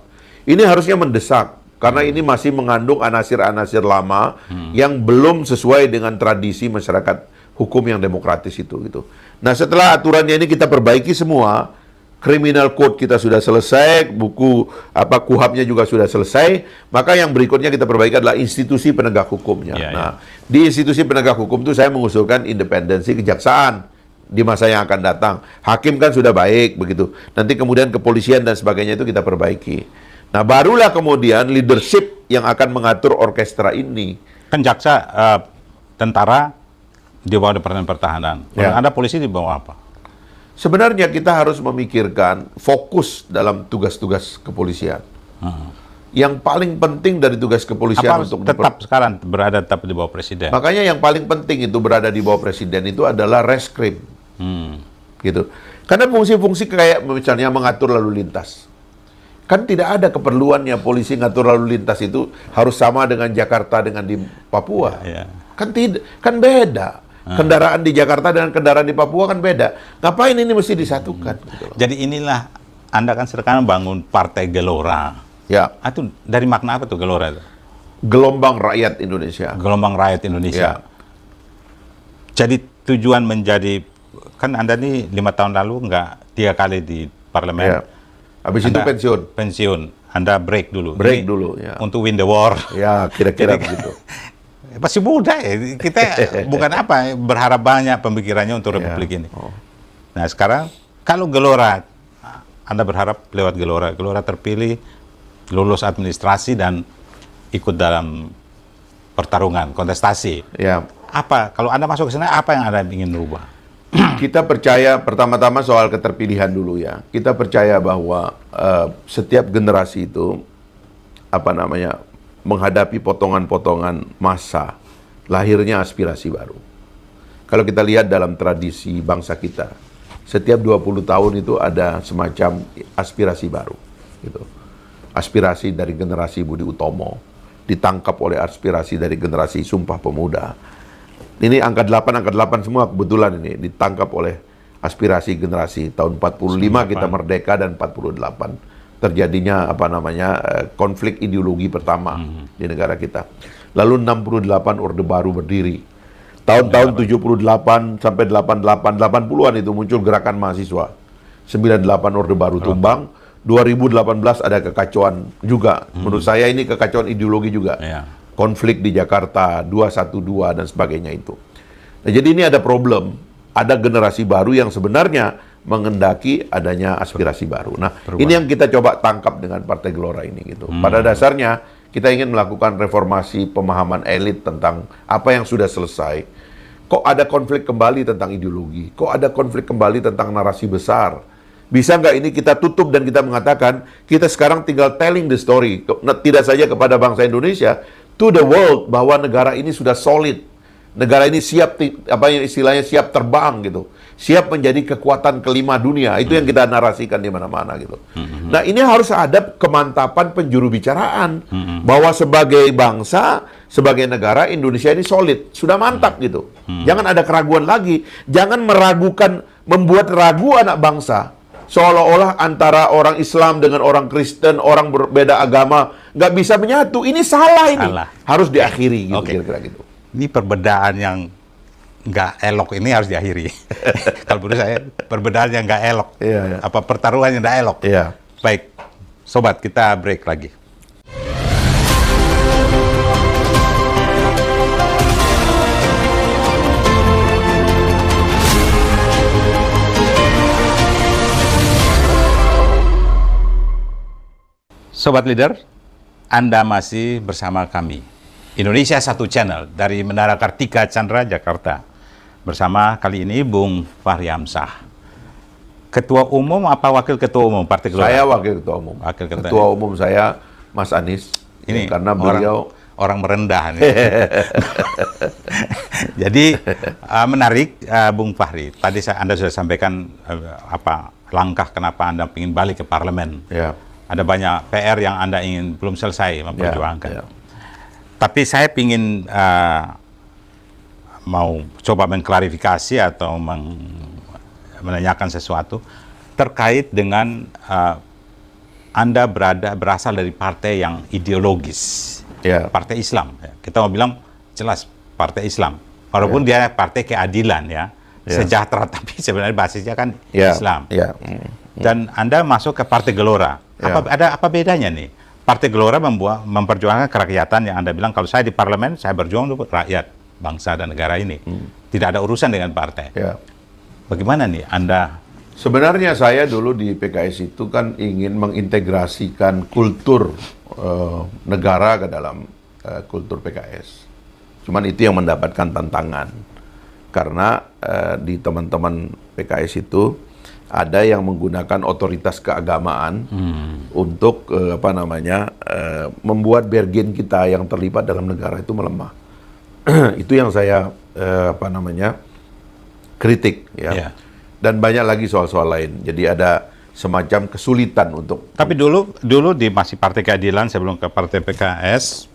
S2: Ini harusnya mendesak. Karena ini masih mengandung anasir-anasir lama yang belum sesuai dengan tradisi masyarakat hukum yang demokratis itu. Gitu. Nah setelah aturannya ini kita perbaiki semua, Criminal Code kita sudah selesai, buku KUHAP-nya juga sudah selesai, maka yang berikutnya kita perbaiki adalah institusi penegak hukumnya. Nah, di institusi penegak hukum itu saya mengusulkan independensi kejaksaan di masa yang akan datang. Hakim kan sudah baik begitu. Nanti kemudian kepolisian dan sebagainya itu kita perbaiki. Nah, barulah kemudian leadership yang akan mengatur orkestra ini.
S1: Kan jaksa, tentara di bawah Departemen Pertahanan. Kalau Anda polisi di bawah apa?
S2: Sebenarnya kita harus memikirkan fokus dalam tugas-tugas kepolisian. Yang paling penting dari tugas kepolisian untuk
S1: tetap sekarang berada tetap di bawah presiden.
S2: Makanya yang paling penting itu berada di bawah presiden itu adalah reskrim. Gitu. Karena fungsi-fungsi kayak misalnya mengatur lalu lintas. Kan tidak ada keperluannya polisi ngatur lalu lintas itu harus sama dengan Jakarta dengan di Papua. Kan tidak, kan beda. Kendaraan di Jakarta dengan kendaraan di Papua kan beda. Ngapain ini mesti disatukan? Gitu loh.
S1: Jadi inilah, Anda kan sekarang bangun Partai Gelora.
S2: Ya.
S1: Itu dari makna apa tuh Gelora itu?
S2: Gelombang Rakyat Indonesia.
S1: Gelombang Rakyat Indonesia.
S2: Ya.
S1: Jadi tujuan menjadi, kan Anda nih 5 tahun lalu nggak 3 kali di parlemen.
S2: Ya. Habis itu pensiun.
S1: Pensiun. Anda break dulu.
S2: Break dulu. Ya.
S1: Untuk win the war.
S2: Ya, kira-kira begitu.
S1: Masih muda ya, kita bukan berharap banyak pemikirannya untuk Republik ini. Nah sekarang, kalau Gelora, Anda berharap lewat Gelora terpilih, lulus administrasi dan ikut dalam pertarungan, kontestasi.
S2: Ya.
S1: Apa kalau Anda masuk ke sana, apa yang Anda ingin rubah?
S2: Kita percaya pertama-tama soal keterpilihan dulu ya. Kita percaya bahwa setiap generasi itu menghadapi potongan-potongan masa lahirnya aspirasi baru. Kalau kita lihat dalam tradisi bangsa kita, setiap 20 tahun itu ada semacam aspirasi baru gitu. Aspirasi dari generasi Budi Utomo ditangkap oleh aspirasi dari generasi Sumpah Pemuda. Ini angka 8 semua kebetulan ini ditangkap oleh aspirasi generasi tahun 45 kita merdeka dan 48 terjadinya konflik ideologi pertama di negara kita. Lalu 68 Orde Baru berdiri. Tahun-tahun 78 sampai 88 80-an itu muncul gerakan mahasiswa. 98 Orde Baru tumbang, 2018 ada kekacauan juga. Menurut saya ini kekacauan ideologi juga. Konflik di Jakarta, 212 dan sebagainya itu. Nah, jadi ini ada problem, ada generasi baru yang sebenarnya mengendaki adanya aspirasi baru. Nah, ini yang kita coba tangkap dengan Partai Gelora ini gitu. Pada dasarnya kita ingin melakukan reformasi pemahaman elit tentang apa yang sudah selesai. Kok ada konflik kembali tentang ideologi? Kok ada konflik kembali tentang narasi besar? Bisa nggak ini kita tutup dan kita mengatakan kita sekarang tinggal telling the story, tidak saja kepada bangsa Indonesia, to the world, bahwa negara ini sudah solid. Negara ini siap, istilahnya siap terbang gitu. Siap menjadi kekuatan kelima dunia. Itu yang kita narasikan di mana-mana gitu. Nah, ini harus ada kemantapan penjuru bicaraan. Bahwa sebagai bangsa, sebagai negara, Indonesia ini solid. Sudah mantap gitu. Jangan ada keraguan lagi. Jangan meragukan, membuat ragu anak bangsa. Seolah-olah antara orang Islam dengan orang Kristen, orang berbeda agama, nggak bisa menyatu. Ini salah ini. Harus diakhiri gitu, kira-kira gitu.
S1: Ini perbedaan yang nggak elok ini harus diakhiri. Kalau menurut saya, perbedaan yang nggak elok. Apa pertarungan yang nggak elok. Baik, sobat, kita break lagi. Sobat Leader, Anda masih bersama kami, Indonesia Satu Channel dari Menara Kartika Chandra, Jakarta. Bersama kali ini Bung Fahri Hamzah. Ketua Umum apa Wakil Ketua Umum Partai Gelora?
S2: Saya Wakil Ketua Umum. Ketua Umum saya Mas Anies.
S1: Ini
S2: karena beliau
S1: orang merendah. Jadi menarik Bung Fahri. Tadi Anda sudah sampaikan langkah kenapa Anda ingin balik ke parlemen. Ada banyak PR yang Anda ingin belum selesai memperjuangkan. Tapi saya ingin mau coba mengklarifikasi atau menanyakan sesuatu terkait dengan Anda berasal dari partai yang ideologis, partai Islam. Kita mau bilang jelas partai Islam, walaupun dia partai keadilan sejahtera, tapi sebenarnya basisnya kan Islam. Dan Anda masuk ke Partai Gelora. Apa bedanya nih? Partai Gelora memperjuangkan kerakyatan yang Anda bilang, kalau saya di parlemen, saya berjuang untuk rakyat, bangsa dan negara ini. Tidak ada urusan dengan partai. Bagaimana nih Anda?
S2: Sebenarnya saya dulu di PKS itu kan ingin mengintegrasikan kultur negara ke dalam kultur PKS. Cuman itu yang mendapatkan tantangan. Karena di teman-teman PKS itu ada yang menggunakan otoritas keagamaan untuk membuat bergen kita yang terlibat dalam negara itu melemah. Itu yang saya kritik Dan banyak lagi soal-soal lain. Jadi ada semacam kesulitan untuk.
S1: Tapi dulu di masih Partai Keadilan sebelum ke Partai PKS,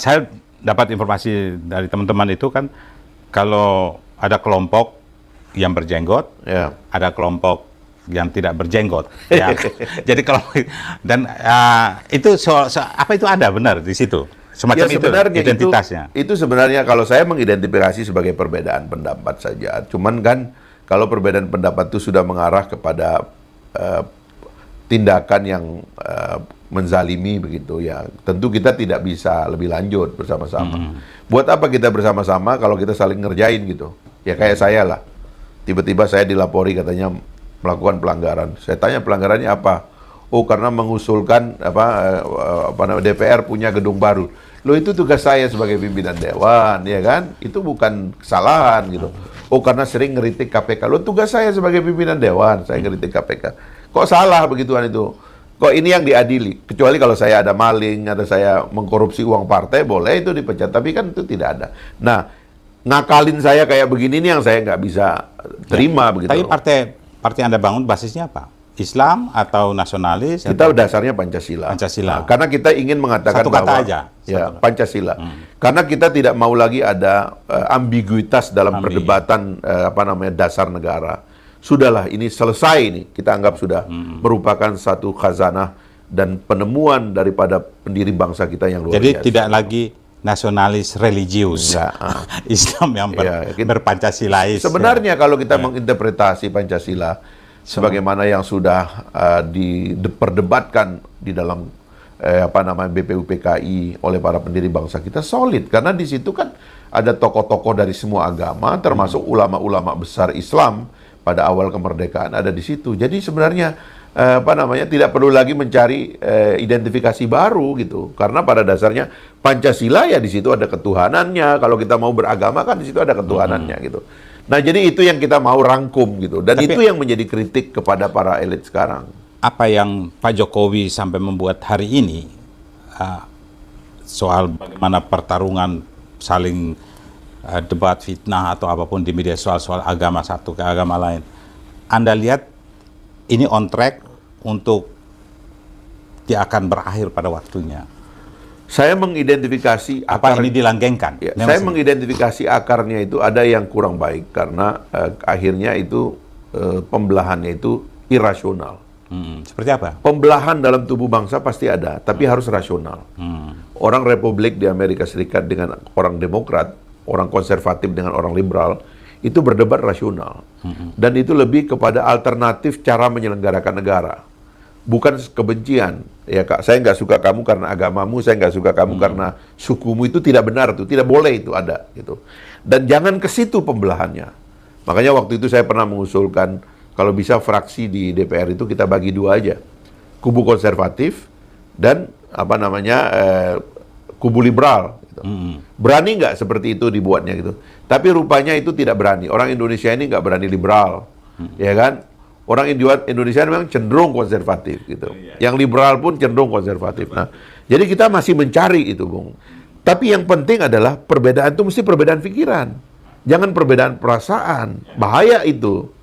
S1: saya dapat informasi dari teman-teman itu kan, kalau ada kelompok yang berjenggot, ada kelompok yang tidak berjenggot. Jadi kalau itu apa itu ada benar di situ? Semacam itu identitasnya.
S2: Itu sebenarnya kalau saya mengidentifikasi sebagai perbedaan pendapat saja. Cuman kan kalau perbedaan pendapat itu sudah mengarah kepada tindakan yang menzalimi begitu ya, tentu kita tidak bisa lebih lanjut bersama-sama. Buat apa kita bersama-sama kalau kita saling ngerjain gitu? Ya kayak saya lah. Tiba-tiba saya dilapori katanya melakukan pelanggaran. Saya tanya pelanggarannya apa? Oh, karena mengusulkan DPR punya gedung baru. Loh itu tugas saya sebagai pimpinan dewan, ya kan? Itu bukan kesalahan gitu. Oh karena sering ngeritik KPK. Loh tugas saya sebagai pimpinan dewan, saya ngeritik KPK. Kok salah begituan itu? Kok ini yang diadili? Kecuali kalau saya ada maling, ada saya mengkorupsi uang partai, boleh itu dipecat. Tapi kan itu tidak ada. Nah, ngakalin saya kayak begini nih yang saya nggak bisa terima begitu.
S1: Tapi partai Anda bangun basisnya apa? Islam atau nasionalis?
S2: Kita dasarnya Pancasila.
S1: Pancasila.
S2: Nah, karena kita ingin mengatakan
S1: Satu kata
S2: bahwa
S1: aja.
S2: Ya, Pancasila. Karena kita tidak mau lagi ada ambiguitas dalam perdebatan dasar negara. Sudahlah, ini selesai ini. Kita anggap sudah merupakan satu khazanah dan penemuan daripada pendiri bangsa kita yang luar biasa.
S1: Jadi tidak lagi nasionalis religius. Islam yang berpancasilais.
S2: Sebenarnya kalau kita menginterpretasi Pancasila sebagaimana yang sudah diperdebatkan di dalam BPUPKI oleh para pendiri bangsa kita solid, karena di situ kan ada tokoh-tokoh dari semua agama termasuk ulama-ulama besar Islam pada awal kemerdekaan ada di situ. Jadi sebenarnya tidak perlu lagi mencari identifikasi baru gitu, karena pada dasarnya Pancasila ya di situ ada ketuhanannya. Kalau kita mau beragama kan di situ ada ketuhanannya gitu. Nah, jadi itu yang kita mau rangkum gitu. Dan itu yang menjadi kritik kepada para elit sekarang.
S1: Apa yang Pak Jokowi sampai membuat hari ini, soal bagaimana pertarungan saling debat, fitnah, atau apapun di media soal agama satu ke agama lain, Anda lihat ini on track untuk dia akan berakhir pada waktunya?
S2: Saya mengidentifikasi
S1: apa ini dilanggengkan.
S2: Ya, saya mengidentifikasi akarnya itu ada yang kurang baik karena akhirnya itu pembelahannya itu irasional.
S1: Seperti apa?
S2: Pembelahan dalam tubuh bangsa pasti ada, tapi harus rasional. Orang Republik di Amerika Serikat dengan orang Demokrat, orang konservatif dengan orang liberal, itu berdebat rasional. Dan itu lebih kepada alternatif cara menyelenggarakan negara. Bukan kebencian, ya Kak, saya nggak suka kamu karena agamamu, saya nggak suka kamu karena sukumu, itu tidak benar, itu tidak boleh itu ada gitu. Dan jangan ke situ pembelahannya. Makanya waktu itu saya pernah mengusulkan kalau bisa fraksi di DPR itu kita bagi dua aja, kubu konservatif dan kubu liberal. Gitu. Berani nggak seperti itu dibuatnya gitu? Tapi rupanya itu tidak berani. Orang Indonesia ini nggak berani liberal, ya kan? Orang Indonesia memang cenderung konservatif gitu. Yang liberal pun cenderung konservatif. Nah, jadi kita masih mencari itu, Bung. Tapi yang penting adalah perbedaan itu mesti perbedaan pikiran. Jangan perbedaan perasaan. Bahaya itu.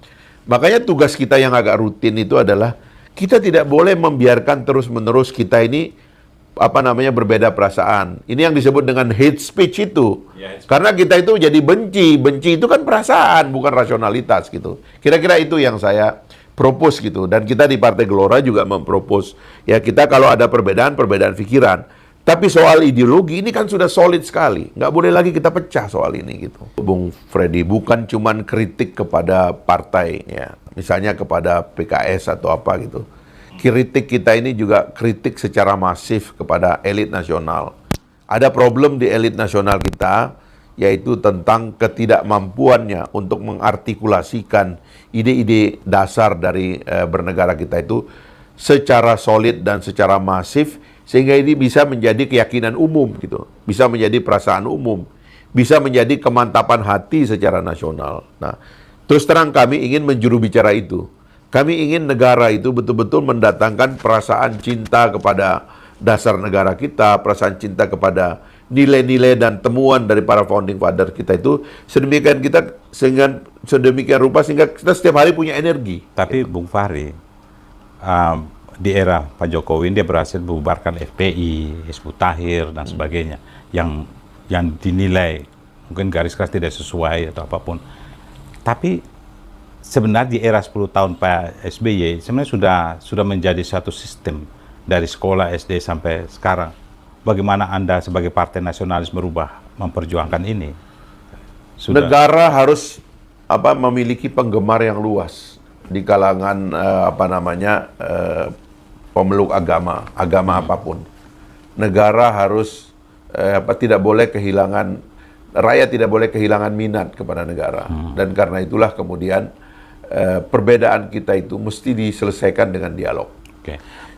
S2: Makanya tugas kita yang agak rutin itu adalah kita tidak boleh membiarkan terus-menerus kita ini berbeda perasaan. Ini yang disebut dengan hate speech itu. Karena kita itu jadi benci. Benci itu kan perasaan, bukan rasionalitas gitu. Kira-kira itu yang saya propose gitu. Dan kita di Partai Gelora juga mempropose. Ya kita kalau ada perbedaan pikiran. Tapi soal ideologi ini kan sudah solid sekali. Nggak boleh lagi kita pecah soal ini gitu. Bung Freddy, bukan cuman kritik kepada partai ya. Misalnya kepada PKS atau apa gitu. Kritik kita ini juga kritik secara masif kepada elit nasional. Ada problem di elit nasional kita, yaitu tentang ketidakmampuannya untuk mengartikulasikan ide-ide dasar dari bernegara kita itu secara solid dan secara masif, sehingga ini bisa menjadi keyakinan umum gitu, bisa menjadi perasaan umum, bisa menjadi kemantapan hati secara nasional. Nah, terus terang kami ingin menjuru bicara itu. Kami ingin negara itu betul-betul mendatangkan perasaan cinta kepada dasar negara kita, perasaan cinta kepada nilai-nilai dan temuan dari para founding father kita itu sedemikian rupa sehingga kita setiap hari punya energi.
S1: Tapi Bung Fahri, di era Pak Jokowi dia berhasil membubarkan FPI, Hizbut Tahrir dan sebagainya yang dinilai mungkin garis keras tidak sesuai atau apapun. Tapi sebenarnya di era 10 tahun Pak SBY sebenarnya sudah menjadi satu sistem dari sekolah SD sampai sekarang. Bagaimana Anda sebagai partai nasionalis memperjuangkan ini?
S2: Negara harus memiliki penggemar yang luas di kalangan pemeluk agama apapun. Negara harus tidak boleh kehilangan, rakyat tidak boleh kehilangan minat kepada negara. Dan karena itulah kemudian perbedaan kita itu mesti diselesaikan dengan dialog.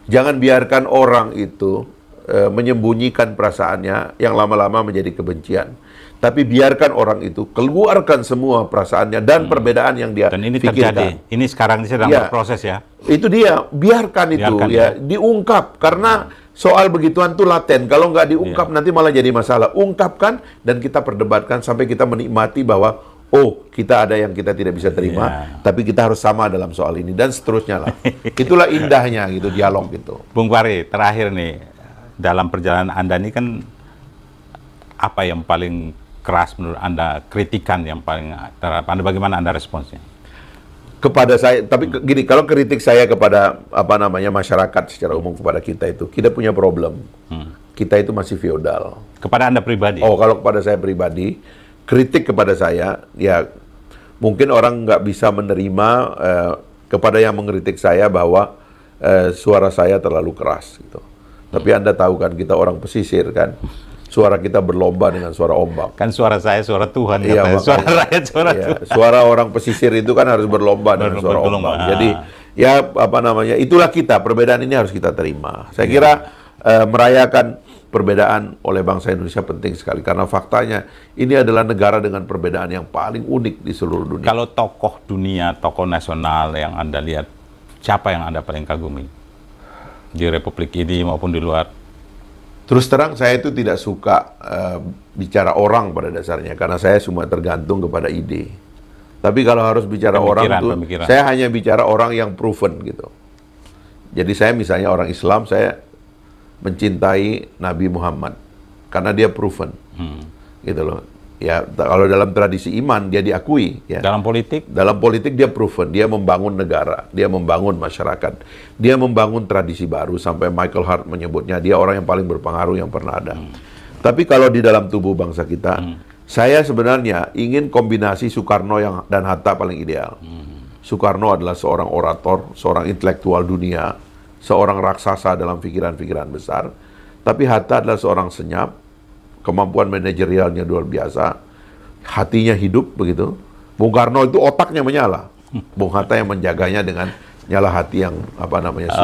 S2: Jangan biarkan orang itu menyembunyikan perasaannya yang lama-lama menjadi kebencian. Tapi biarkan orang itu keluarkan semua perasaannya dan perbedaan yang dia
S1: Dan ini
S2: pikirkan.
S1: terjadi. Ini sekarang sedang
S2: Ya.
S1: berproses ya.
S2: Itu dia, biarkan itu
S1: Biarkan,
S2: ya, diungkap karena soal begituan tuh laten. Kalau nggak diungkap nanti malah jadi masalah. Ungkapkan dan kita perdebatkan sampai kita menikmati bahwa oh, kita ada yang kita tidak bisa terima, tapi kita harus sama dalam soal ini dan seterusnya lah. Itulah indahnya gitu dialog gitu.
S1: Bung Fahri, terakhir nih, dalam perjalanan Anda ini kan apa yang paling keras menurut Anda, kritikan yang paling terhadap Anda, bagaimana Anda responsnya?
S2: Kepada saya, tapi gini, kalau kritik saya kepada masyarakat secara umum kepada kita itu, kita punya problem. Kita itu masih feodal.
S1: Kepada Anda pribadi?
S2: Oh, kalau kepada saya pribadi, kritik kepada saya, ya mungkin orang nggak bisa menerima kepada yang mengkritik saya bahwa suara saya terlalu keras gitu. Tapi Anda tahu kan, kita orang pesisir kan, suara kita berlomba dengan suara ombak.
S1: Kan suara saya suara Tuhan,
S2: Iya,
S1: katanya. Suara
S2: makanya.
S1: rakyat suara
S2: Iya,
S1: Tuhan.
S2: suara orang pesisir itu kan harus berlomba dengan suara
S1: Berlomba.
S2: ombak. Jadi ya itulah kita, perbedaan ini harus kita terima. Saya kira merayakan perbedaan oleh bangsa Indonesia penting sekali karena faktanya ini adalah negara dengan perbedaan yang paling unik di seluruh dunia.
S1: Kalau tokoh dunia, tokoh nasional yang Anda lihat, siapa yang Anda paling kagumi di Republik ini maupun di luar?
S2: Terus terang saya itu tidak suka bicara orang pada dasarnya karena saya semua tergantung kepada ide. Tapi kalau harus bicara
S1: Pemikiran.
S2: saya hanya bicara orang yang proven gitu. Jadi saya misalnya orang Islam, saya mencintai Nabi Muhammad karena dia proven, gitu loh. Ya kalau dalam tradisi iman dia diakui. Ya.
S1: Dalam politik?
S2: Dalam politik dia proven, dia membangun negara, dia membangun masyarakat, dia membangun tradisi baru sampai Michael Hart menyebutnya dia orang yang paling berpengaruh yang pernah ada. Tapi kalau di dalam tubuh bangsa kita, saya sebenarnya ingin kombinasi Soekarno dan Hatta paling ideal. Soekarno adalah seorang orator, seorang intelektual dunia, seorang raksasa dalam pikiran-pikiran besar. Tapi Hatta adalah seorang senyap, kemampuan manajerialnya luar biasa, hatinya hidup begitu. Bung Karno itu otaknya menyala, Bung Hatta yang menjaganya dengan nyala hati yang suci.